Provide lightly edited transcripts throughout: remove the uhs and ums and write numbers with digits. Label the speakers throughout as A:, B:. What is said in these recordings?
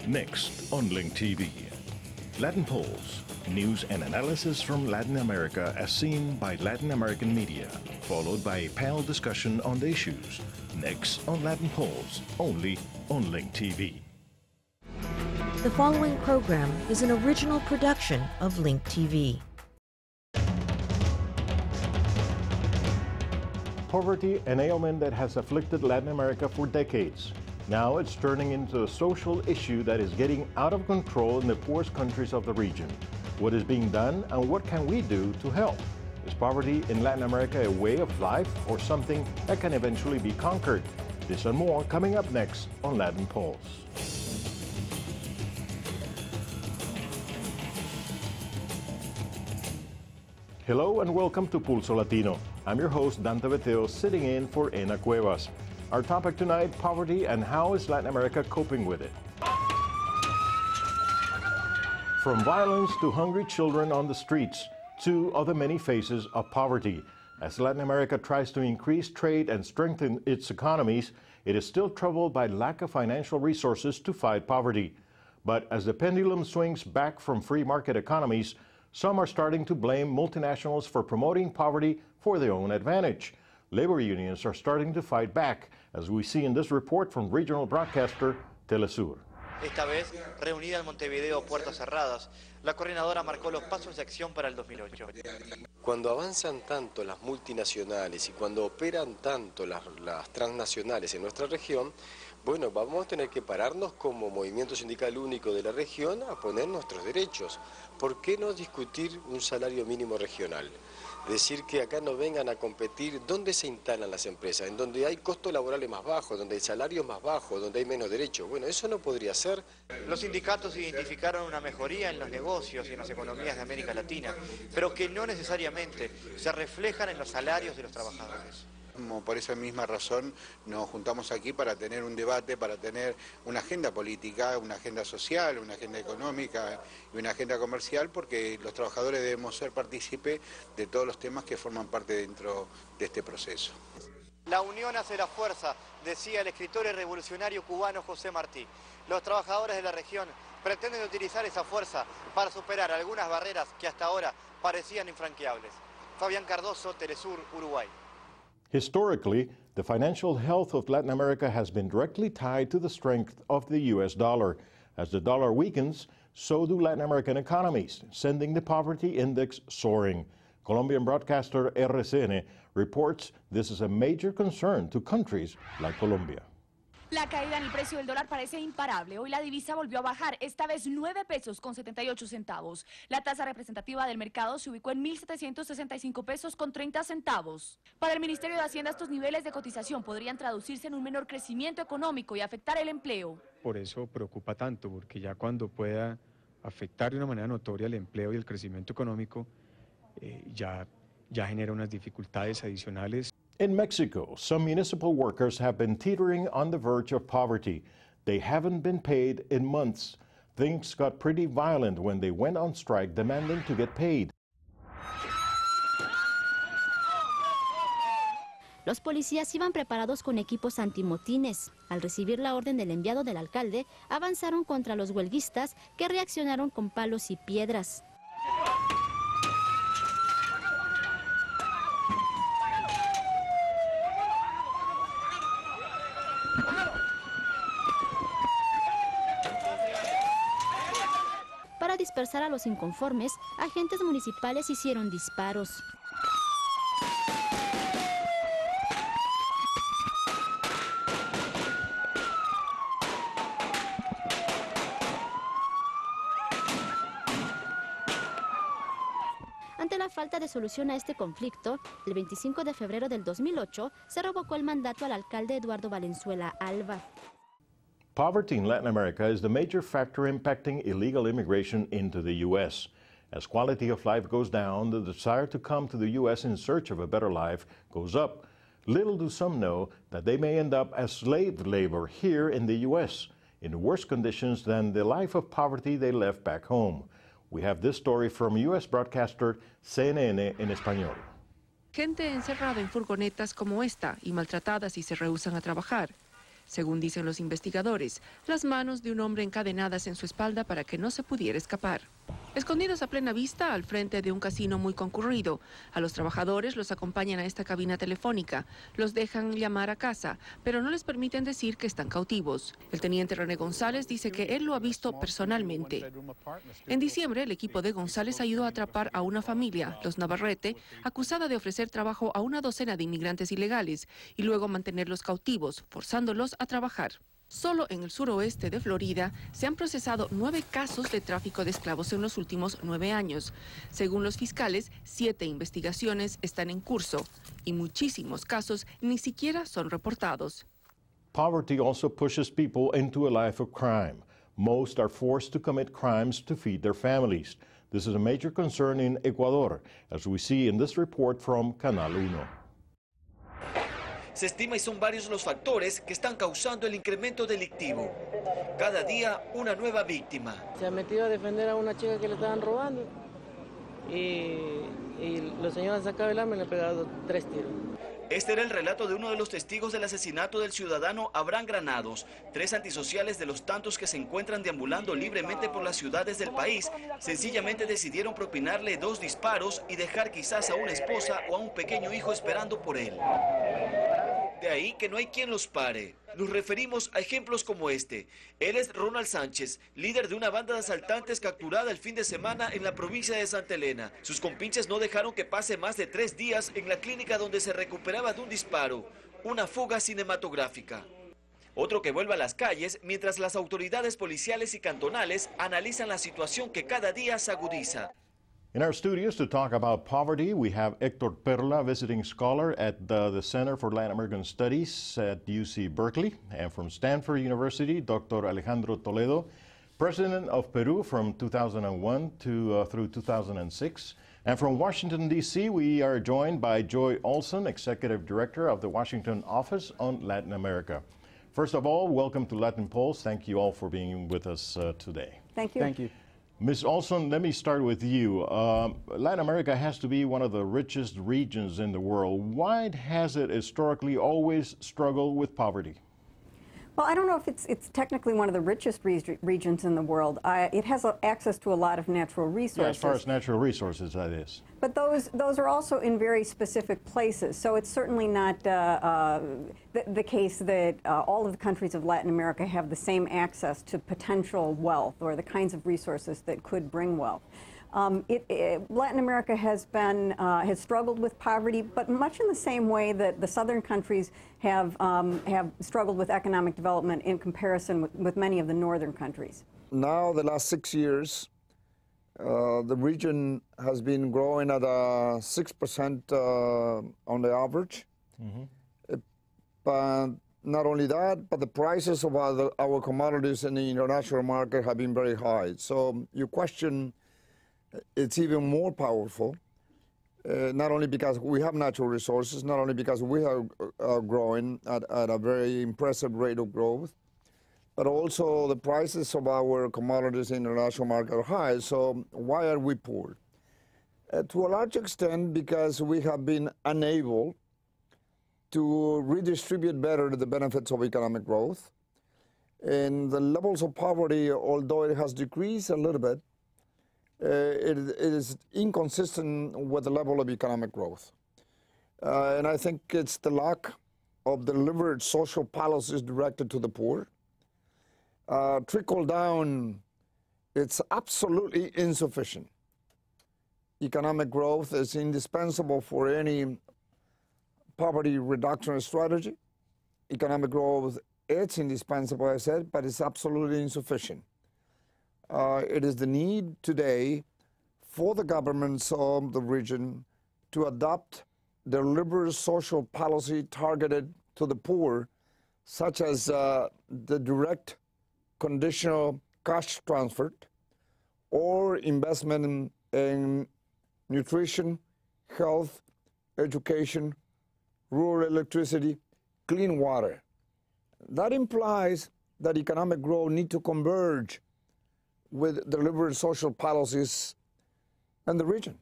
A: Next on Link TV, Latin polls, news and analysis from Latin America as seen by Latin American media, followed by a panel discussion on the issues. Next on Latin polls, only on Link TV.
B: The following program is an original production of Link TV.
A: Poverty, an ailment that has afflicted Latin America for decades. Now it's turning into a social issue that is getting out of control in the poorest countries of the region. What is being done and what can we do to help? Is poverty in Latin America a way of life or something that can eventually be conquered? This and more coming up next on Latin Polls. Hello and welcome to Pulso Latino. I'm your host, Dante Beteo, sitting in for Ena Cuevas. Our topic tonight, poverty and how is Latin America coping with it? From violence to hungry children on the streets, two of the many faces of poverty. As Latin America tries to increase trade and strengthen its economies, it is still troubled by lack of financial resources to fight poverty. But as the pendulum swings back from free market economies, some are starting to blame multinationals for promoting poverty for their own advantage. Labor unions are starting to fight back, as we see in this report from regional broadcaster Telesur.
C: Esta vez, reunida en Montevideo puertas cerradas, la coordinadora marcó los pasos de acción para el 2008.
D: Cuando avanzan tanto las multinacionales y cuando operan tanto las transnacionales en nuestra región, bueno, vamos a tener que pararnos como movimiento sindical único de la región a poner nuestros derechos. ¿Por qué no discutir un salario mínimo regional? Decir que acá no vengan a competir donde se instalan las empresas, en donde hay costos laborales más bajos, donde hay salarios más bajos, donde hay menos derechos. Bueno, eso no podría ser.
C: Los sindicatos identificaron una mejoría en los negocios y en las economías de América Latina, pero que no necesariamente se reflejan en los salarios de los trabajadores.
E: Por esa misma razón nos juntamos aquí para tener un debate, para tener una agenda política, una agenda social, una agenda económica y una agenda comercial, porque los trabajadores debemos ser partícipes de todos los temas que forman parte dentro de este proceso.
C: La unión hace la fuerza, decía el escritor y revolucionario cubano José Martí. Los trabajadores de la región pretenden utilizar esa fuerza para superar algunas barreras que hasta ahora parecían infranqueables. Fabián Cardoso, Telesur, Uruguay.
A: Historically, the financial health of Latin America has been directly tied to the strength of the U.S. dollar. As the dollar weakens, so do Latin American economies, sending the poverty index soaring. Colombian broadcaster RCN reports this is a major concern to countries like Colombia.
F: La caída en el precio del dólar parece imparable. Hoy la divisa volvió a bajar, esta vez 9 pesos con 78 centavos. La tasa representativa del mercado se ubicó en 1.765 pesos con 30 centavos. Para el Ministerio de Hacienda, estos niveles de cotización podrían traducirse en un menor crecimiento económico y afectar el empleo.
G: Por eso preocupa tanto, porque ya cuando pueda afectar de una manera notoria el empleo y el crecimiento económico, ya genera unas dificultades adicionales.
A: In Mexico, some municipal workers have been teetering on the verge of poverty. They haven't been paid in months. Things got pretty violent when they went on strike demanding to get paid.
H: Los policías iban preparados con equipos antimotines. Al recibir la orden del enviado del alcalde, avanzaron contra los huelguistas que reaccionaron con palos y piedras. Para dispersar a los inconformes, agentes municipales hicieron disparos. Ante la falta de solución a este conflicto, el 25 de febrero del 2008 se revocó el mandato al alcalde Eduardo Valenzuela Alba.
A: Poverty in Latin America is the major factor impacting illegal immigration into the U.S. As quality of life goes down, the desire to come to the U.S. in search of a better life goes up. Little do some know that they may end up as slave labor here in the U.S., in worse conditions than the life of poverty they left back home. We have this story from U.S. broadcaster CNN en español.
I: Gente encerrada en furgonetas como esta y maltratadas y se rehúsan a trabajar. Según dicen los investigadores, las manos de un hombre encadenadas en su espalda para que no se pudiera escapar. Escondidos a plena vista al frente de un casino muy concurrido, a los trabajadores los acompañan a esta cabina telefónica, los dejan llamar a casa, pero no les permiten decir que están cautivos. El teniente René González dice que él lo ha visto personalmente. En diciembre, el equipo de González ayudó a atrapar a una familia, los Navarrete, acusada de ofrecer trabajo a una docena de inmigrantes ilegales y luego mantenerlos cautivos, forzándolos a trabajar. Solo en el suroeste de Florida se han procesado 9 casos de tráfico de esclavos en los últimos 9 años. Según los fiscales, 7 investigaciones están en curso y muchísimos casos ni siquiera son reportados.
A: Poverty also pushes people into a life of crime. Most are forced to commit crimes to feed their families. This is a major concern in Ecuador, as we see in this report from Canal 1.
J: Se estima y son varios los factores que están causando el incremento delictivo. Cada día una nueva víctima.
K: Se ha metido a defender a una chica que le estaban robando y los señores han sacado el arma y le han pegado 3 tiros.
J: Este era el relato de uno de los testigos del asesinato del ciudadano Abraham Granados. 3 antisociales de los tantos que se encuentran deambulando libremente por las ciudades del país sencillamente decidieron propinarle 2 disparos y dejar quizás a una esposa o a un pequeño hijo esperando por él. De ahí que no hay quien los pare. Nos referimos a ejemplos como este. Él es Ronald Sánchez, líder de una banda de asaltantes capturada el fin de semana en la provincia de Santa Elena. Sus compinches no dejaron que pase más de 3 días en la clínica donde se recuperaba de un disparo, una fuga cinematográfica. Otro que vuelve a las calles mientras las autoridades policiales y cantonales analizan la situación que cada día se agudiza.
A: In our studios to talk about poverty, we have Héctor Perla, visiting scholar at the Center for Latin American Studies at UC Berkeley, and from Stanford University, Dr. Alejandro Toledo, president of Peru from 2001 through 2006. And from Washington, D.C., we are joined by Joy Olson, executive director of the Washington Office on Latin America. First of all, welcome to Latin Pulse. Thank you all for being with us today.
L: Thank you.
G: Thank you.
A: Ms. Olson, let me start with you. Latin America has to be one of the richest regions in the world. Why has it historically always struggled with poverty?
L: Well, I don't know if it's technically one of the richest regions in the world. It has access to a lot of natural resources.
A: Yeah, as far as natural resources, that is.
L: But those are also in very specific places. So it's certainly not the case that all of the countries of Latin America have the same access to potential wealth or the kinds of resources that could bring wealth. Latin America has struggled with poverty, but much in the same way that the southern countries have struggled with economic development in comparison with many of the northern countries.
M: Now, the last 6 years, the region has been growing at 6% on the average. Mm-hmm. But not only that, but the prices of our commodities in the international market have been very high. So you question, it's even more powerful, not only because we have natural resources, not only because we are growing at a very impressive rate of growth, but also the prices of our commodities in the international market are high. So why are we poor? To a large extent, because we have been unable to redistribute better the benefits of economic growth. And the levels of poverty, although it has decreased a little bit, it is inconsistent with the level of economic growth. And I think it's the lack of deliberate social policies directed to the poor. Trickle down, it's absolutely insufficient. Economic growth is indispensable for any poverty reduction strategy. Economic growth, it's indispensable, I said, but it's absolutely insufficient. It is the need today for the governments of the region to adopt deliberate social policy targeted to the poor, such as the direct conditional cash transfer or investment in nutrition, health, education, rural electricity, clean water. That implies that economic growth needs to converge with deliberate social policies in the region.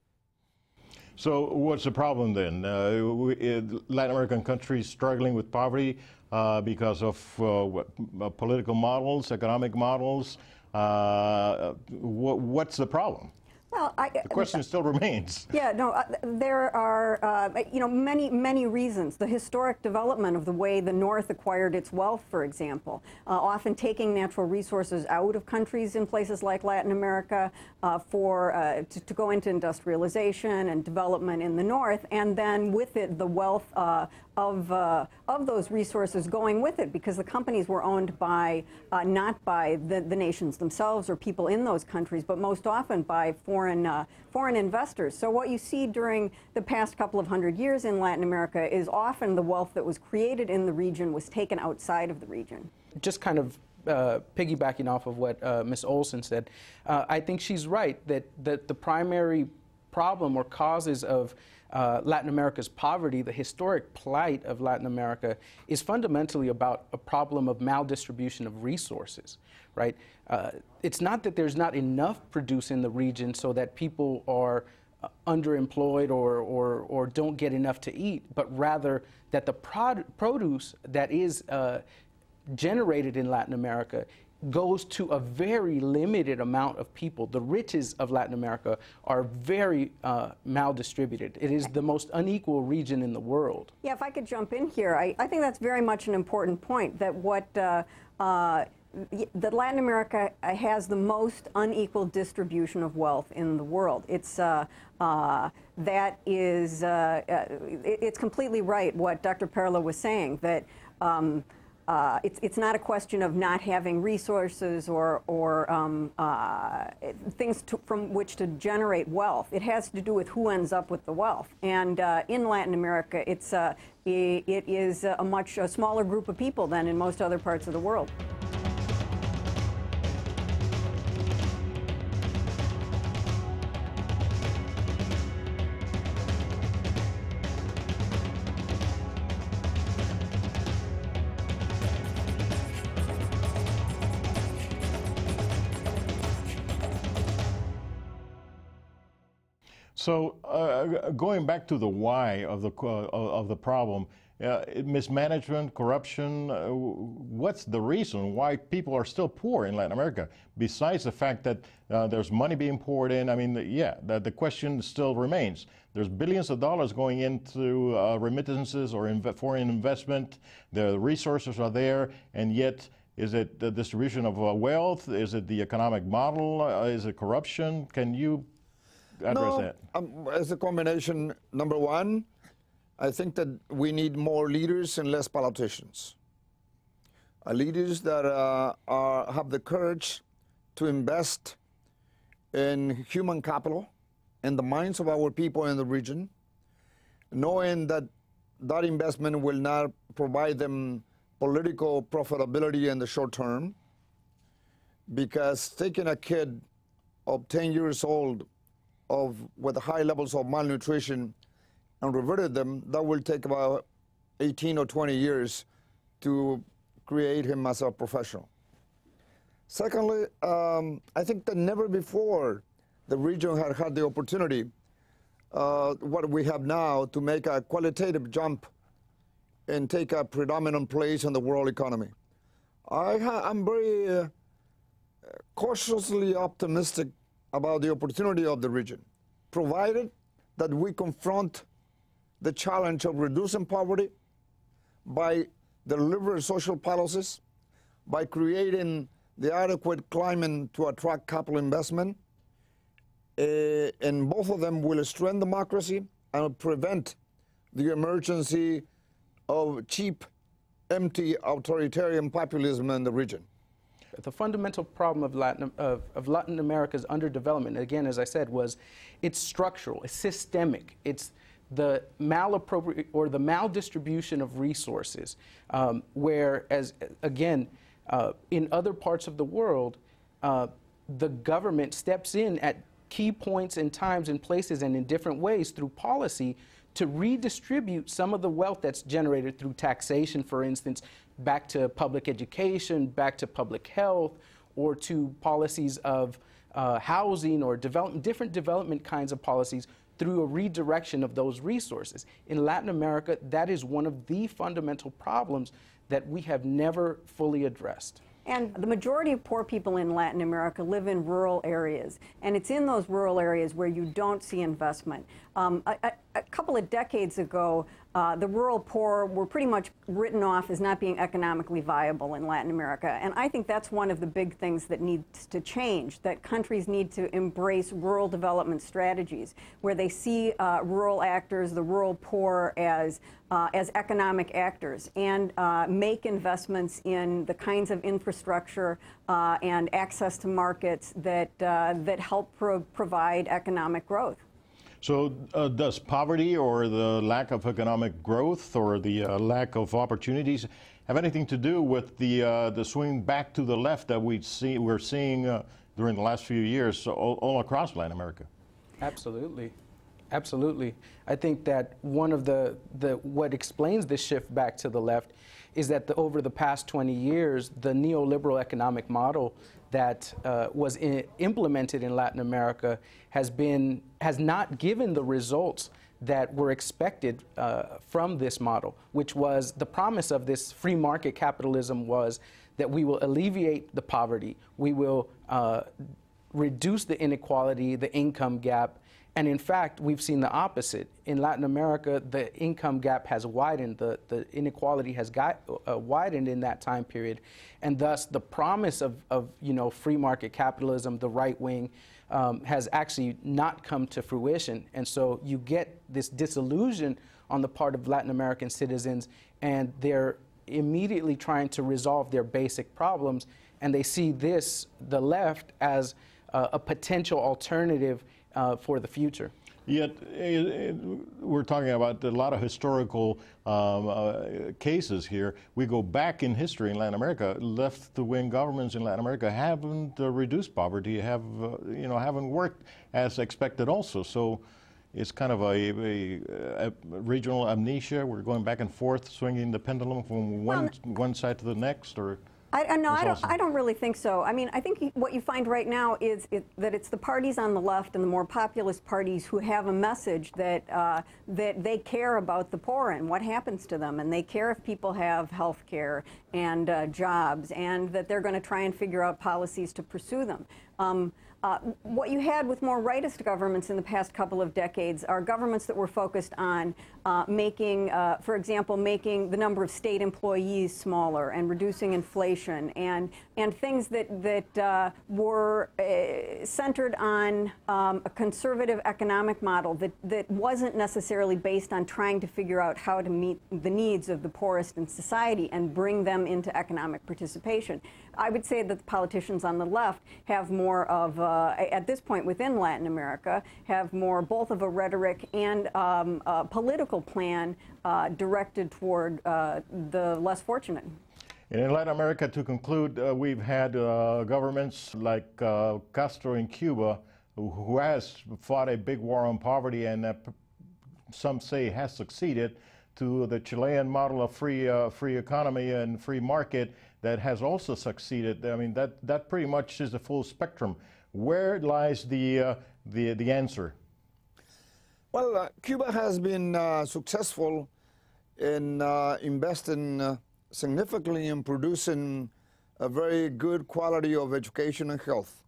A: So what's the problem then? Latin American countries struggling with poverty. because of political models, economic models. What's the problem?
L: Well,
A: the question still remains.
L: Yeah, no, there are, you know, many reasons. The historic development of the way the North acquired its wealth, for example, often taking natural resources out of countries in places like Latin America to go into industrialization and development in the North, and then with it the wealth of those resources going with it, because the companies were owned by not by the nations themselves or people in those countries, but most often by foreign investors. So what you see during the past couple of hundred years in Latin America is often the wealth that was created in the region was taken outside of the region.
N: Just kind of piggybacking off of what Ms. Olson said, I think she's right that the primary problem or causes of Latin America's poverty, the historic plight of Latin America, is fundamentally about a problem of maldistribution of resources, right? It's not that there's not enough produce in the region so that people are underemployed or don't get enough to eat, but rather that the produce that is generated in Latin America goes to a very limited amount of people. The riches of Latin America are very maldistributed. It is the most unequal region in the world.
L: Yeah, if I could jump in here, I think that's very much an important point, that that Latin America has the most unequal distribution of wealth in the world. It's it's completely right what Dr. Perla was saying, that it's not a question of not having resources or things from which to generate wealth. It has to do with who ends up with the wealth. And in Latin America, it is a much smaller group of people than in most other parts of the world.
A: So going back to the why of the problem, mismanagement, corruption, what's the reason why people are still poor in Latin America? Besides the fact that there's money being poured in, I mean, the question still remains. There's billions of dollars going into remittances or foreign investment. The resources are there, and yet is it the distribution of wealth? Is it the economic model? Is it corruption? Can you address that?
M: As a combination, number one, I think that we need more leaders and less politicians. Leaders that have the courage to invest in human capital, in the minds of our people in the region, knowing that that investment will not provide them political profitability in the short term, because taking a kid of 10 years old with high levels of malnutrition and reverted them, that will take about 18 or 20 years to create him as a professional. Secondly, I think that never before the region had had the opportunity, what we have now, to make a qualitative jump and take a predominant place in the world economy. I'm very cautiously optimistic about the opportunity of the region, provided that we confront the challenge of reducing poverty by delivering social policies, by creating the adequate climate to attract capital investment, and both of them will strengthen democracy and prevent the emergence of cheap, empty authoritarian populism in the region.
N: The fundamental problem of Latin America's underdevelopment, again, as I said, was it's structural, it's systemic, it's the maldistribution of resources, whereas, again, in other parts of the world, the government steps in at key points in times and places and in different ways through policy to redistribute some of the wealth that's generated through taxation, for instance, back to public education, back to public health, or to policies of housing or different development kinds of policies through a redirection of those resources. In Latin America, that is one of the fundamental problems that we have never fully addressed.
L: And the majority of poor people in Latin America live in rural areas, and it's in those rural areas where you don't see investment. A couple of decades ago, the rural poor were pretty much written off as not being economically viable in Latin America, and I think that's one of the big things that needs to change, that countries need to embrace rural development strategies where they see rural actors, the rural poor, as economic actors, and make investments in the kinds of infrastructure and access to markets that, that help provide economic growth.
A: So does poverty or the lack of economic growth or the lack of opportunities have anything to do with the swing back to the left that we're seeing during the last few years all across Latin America?
N: Absolutely. Absolutely. I think that one of what explains this shift back to the left is that over the past 20 years, the neoliberal economic model that was implemented in Latin America has not given the results that were expected from this model, which was the promise of this free market capitalism was that we will alleviate the poverty, we will reduce the inequality, the income gap. And in fact, we've seen the opposite. In Latin America, the income gap has widened, the inequality has widened in that time period. And thus, the promise of free market capitalism, the right wing, has actually not come to fruition. And so you get this disillusion on the part of Latin American citizens, and they're immediately trying to resolve their basic problems. And they see the left, as a potential alternative for the future.
A: Yet we're talking about a lot of historical cases here. We go back in history in Latin America. Left-wing governments in Latin America haven't reduced poverty, haven't worked as expected also. So it's kind of a regional amnesia. We're going back and forth, swinging the pendulum from one side to the next, or.
L: I don't really think so. I mean, I think what you find right now is that it's the parties on the left and the more populist parties who have a message that that they care about the poor and what happens to them, and they care if people have health care and jobs, and that they're going to try and figure out policies to pursue them. What you had with more rightist governments in the past couple of decades are governments that were focused on making, for example, making the number of state employees smaller and reducing inflation, and things that were centered on a conservative economic model that wasn't necessarily based on trying to figure out how to meet the needs of the poorest in society and bring them into economic participation. I would say that the politicians on the left have more of, at this point within Latin America, have more both of a rhetoric and a political plan directed toward the less fortunate.
A: And in Latin America, to conclude, we've had governments like Castro in Cuba, who has fought a big war on poverty and some say has succeeded, to the Chilean model of free economy and free market that has also succeeded. I mean, that pretty much is the full spectrum. Where lies the answer?
M: Well, Cuba has been successful in investing significantly in producing a very good quality of education and health.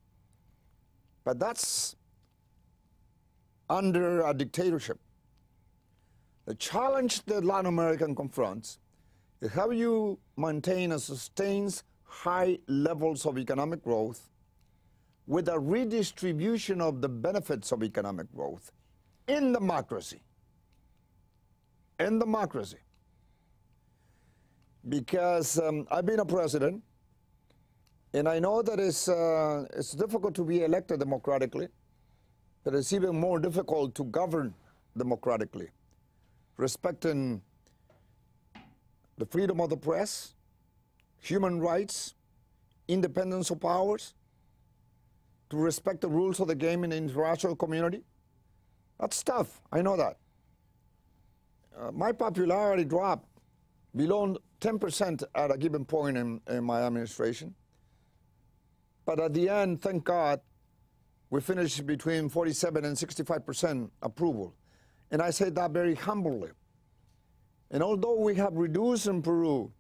M: But that's under a dictatorship. The challenge that Latin America confronts is how you maintain and sustain high levels of economic growth with a redistribution of the benefits of economic growth in democracy. In democracy. Because I've been a president, and I know that it's difficult to be elected democratically, but it's even more difficult to govern democratically, respecting the freedom of the press, human rights, independence of powers, to respect the rules of the game in the international community. That's tough, I know that. My popularity dropped below 10% at a given point in my administration. But at the end, thank God, we finished between 47 and 65% approval. And I say that very humbly. And although we have reduced in Peru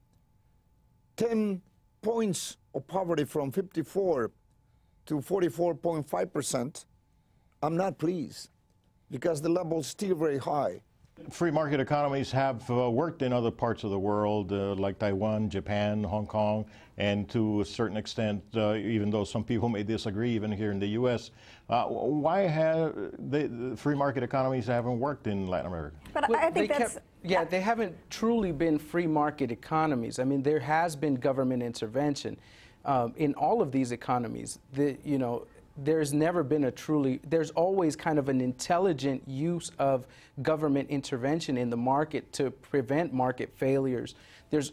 M: 10 points of poverty from 54 to 44.5%, I'm not pleased because the level is still very high.
A: Free market economies have worked in other parts of the world, like Taiwan, Japan, Hong Kong, and to a certain extent, even though some people may disagree, even here in the U.S., why have the free market economies haven't worked in Latin America?
L: But well, I think that's...
N: Yeah, they haven't truly been free market economies. I mean, there has been government intervention in all of these economies. There's never been there's always kind of an intelligent use of government intervention in the market to prevent market failures.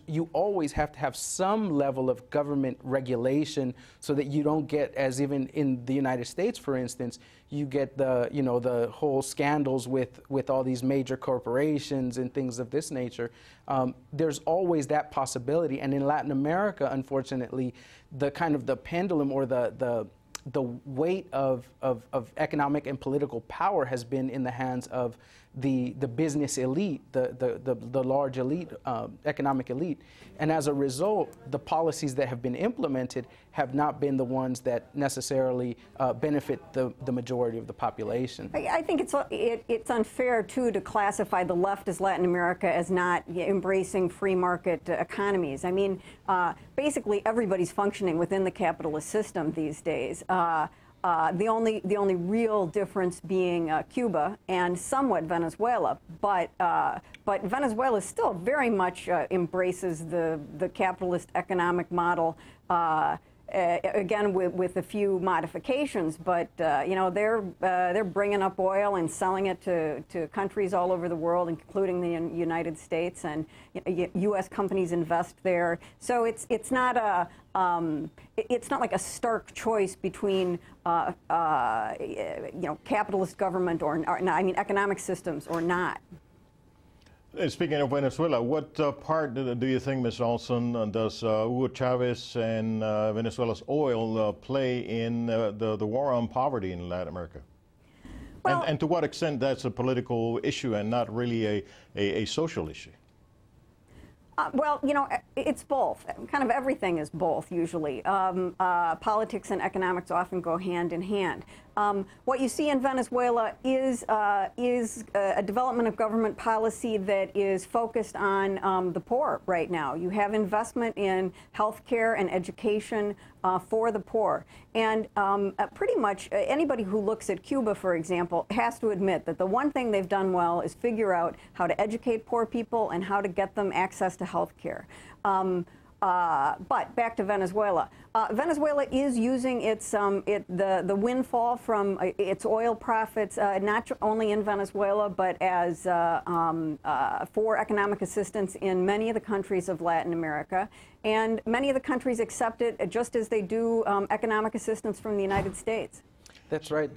N: You always have to have some level of government regulation so that you don't get, as even in the United States, for instance, you get the whole scandals with all these major corporations and things of this nature. There's always that possibility. And in Latin America, unfortunately, the pendulum or the weight of economic and political power has been in the hands of the business elite, the large elite, economic elite. And as a result, the policies that have been implemented have not been the ones that necessarily benefit the majority of the population.
L: I think it's unfair, too, to classify the left as Latin America as not embracing free market economies. I mean, basically everybody's functioning within the capitalist system these days. The only real difference being Cuba and somewhat Venezuela, but Venezuela still very much embraces the capitalist economic model. Again, with a few modifications, but they're bringing up oil and selling it to countries all over the world, including the United States, and U.S. companies invest there. So it's not like a stark choice between capitalist government or I mean economic systems or not.
A: Speaking of Venezuela, what part do you think, Ms. Olson, does Hugo Chavez and Venezuela's oil play in the war on poverty in Latin America? Well, and to what extent that's a political issue and not really a social issue?
L: Well, it's both. Kind of everything is both, usually. Politics and economics often go hand in hand. What you see in Venezuela is a development of government policy that is focused on the poor right now. You have investment in health care and education for the poor. And pretty much anybody who looks at Cuba, for example, has to admit that the one thing they've done well is figure out how to educate poor people and how to get them access to health care. But back to Venezuela. Venezuela is using the windfall from its oil profits, not only in Venezuela, but as for economic assistance in many of the countries of Latin America. And many of the countries accept it just as they do economic assistance from the United States.
N: That's right.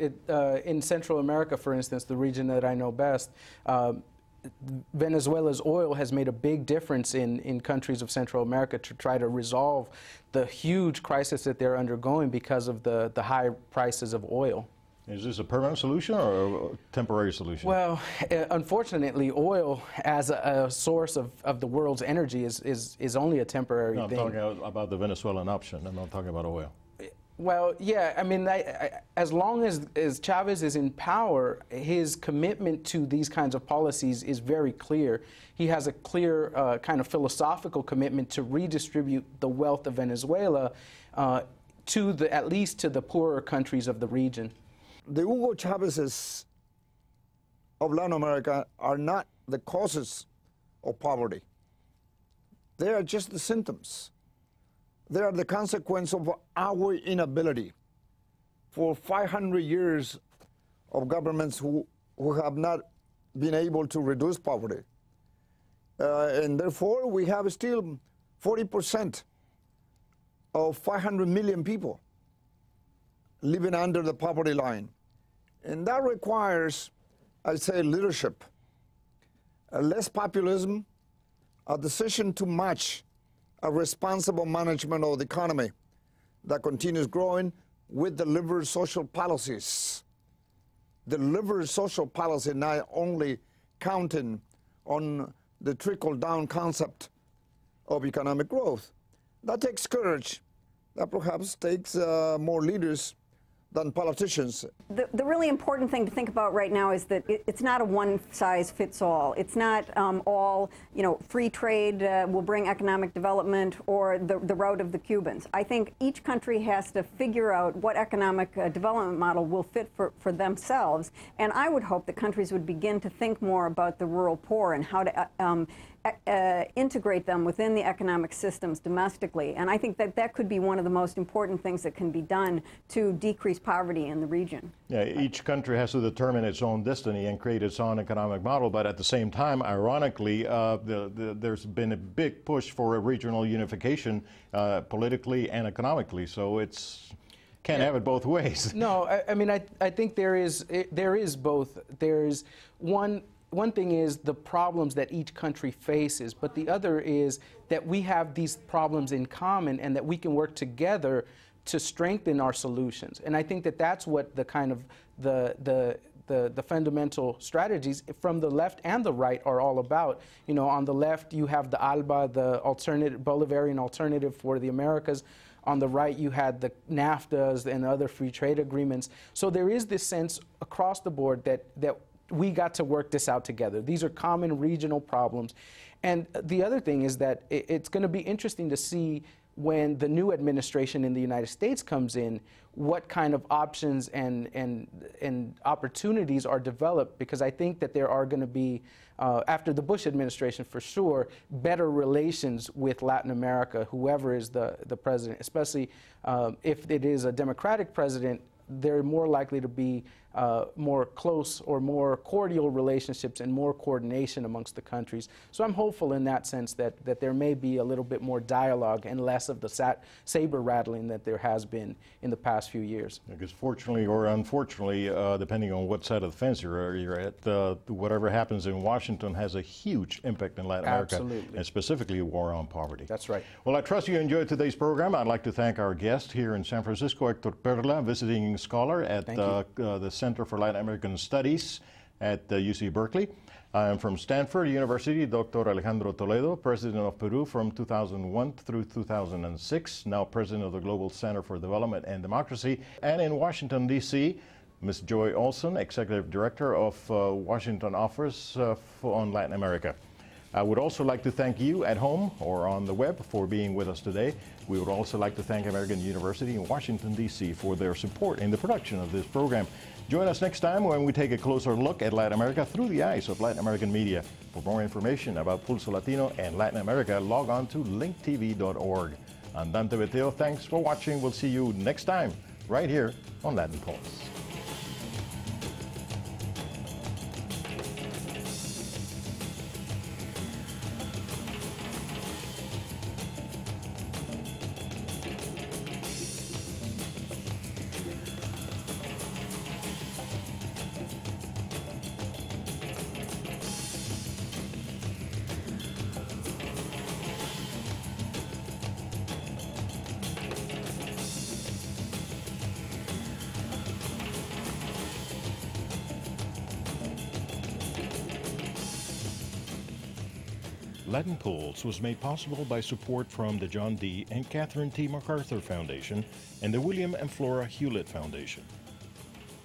N: In Central America, for instance, the region that I know best, Venezuela's oil has made a big difference in countries of Central America to try to resolve the huge crisis that they're undergoing because of the high prices of oil.
A: Is this a permanent solution or a temporary solution?
N: Well, unfortunately, oil as a source of the world's energy is only a temporary thing.
A: I'm talking about the Venezuelan option. I'm not talking about oil.
N: Well, yeah, I mean, as long as Chavez is in power, his commitment to these kinds of policies is very clear. He has a clear kind of philosophical commitment to redistribute the wealth of Venezuela at least to the poorer countries of the region.
M: The Hugo Chavezes of Latin America are not the causes of poverty. They are just the symptoms. They are the consequence of our inability for 500 years of governments who have not been able to reduce poverty. And therefore, we have still 40% of 500 million people living under the poverty line. And that requires, I'd say, leadership, less populism, a decision to match a responsible management of the economy that continues growing with delivered social policies. Delivered social policy, not only counting on the trickle-down concept of economic growth, that takes courage. That perhaps takes more leaders than politicians.
L: The really important thing to think about right now is that it's not a one-size-fits-all. It's not all, free trade will bring economic development or the road of the Cubans. I think each country has to figure out what economic development model will fit for themselves, and I would hope that countries would begin to think more about the rural poor and how to integrate them within the economic systems domestically. And I think that could be one of the most important things that can be done to decrease poverty in the region.
A: Yeah, each country has to determine its own destiny and create its own economic model, but at the same time, ironically, there's been a big push for a regional unification politically and economically, so it's can't have it both ways.
N: No, I mean, I think there is both. There's one thing is the problems that each country faces, but the other is that we have these problems in common and that we can work together to strengthen our solutions. And I think that that's what the kind of the fundamental strategies from the left and the right are all about. On the left you have the ALBA, the Bolivarian alternative for the Americas. On the right, you had the NAFTAs and other free trade agreements. So there is this sense across the board that we got to work this out together. These are common regional problems. And the other thing is that it's going to be interesting to see when the new administration in the United States comes in, what kind of options and opportunities are developed, because I think that there are going to be, after the Bush administration for sure, better relations with Latin America, whoever is the president, especially if it is a Democratic president. They're more likely to be more close or more cordial relationships and more coordination amongst the countries. So I'm hopeful in that sense that there may be a little bit more dialogue and less of the saber rattling that there has been in the past few years.
A: Because fortunately or unfortunately, depending on what side of the fence you're at, whatever happens in Washington has a huge impact in Latin America.
N: Absolutely.
A: And specifically a war on poverty.
N: That's right.
A: Well, I trust you enjoyed today's program. I'd like to thank our guest here in San Francisco, Hector Perla, visiting scholar at the Center for Latin American Studies at UC Berkeley. I am from Stanford University, Dr. Alejandro Toledo, President of Peru from 2001 through 2006, now President of the Global Center for Development and Democracy. And in Washington, D.C., Ms. Joy Olson, Executive Director of Washington Office on Latin America. I would also like to thank you at home or on the web for being with us today. We would also like to thank American University in Washington, D.C. for their support in the production of this program. Join us next time when we take a closer look at Latin America through the eyes of Latin American media. For more information about Pulso Latino and Latin America, log on to linktv.org. I'm Dante Beteo. Thanks for watching. We'll see you next time right here on Latin Pulse. Latin Pulse was made possible by support from the John D. and Catherine T. MacArthur Foundation and the William and Flora Hewlett Foundation.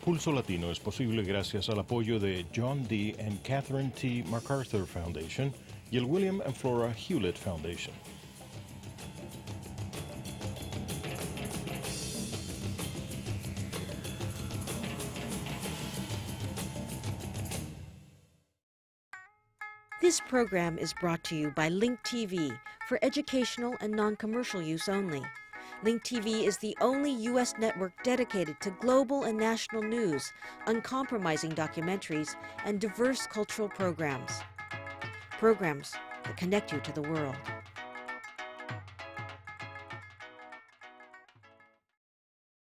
A: Pulso Latino es posible gracias al apoyo de John D. and Catherine T. MacArthur Foundation y el William and Flora Hewlett Foundation.
B: This program is brought to you by Link TV for educational and non-commercial use only. Link TV is the only U.S. network dedicated to global and national news, uncompromising documentaries, and diverse cultural programs. Programs that connect you to the world.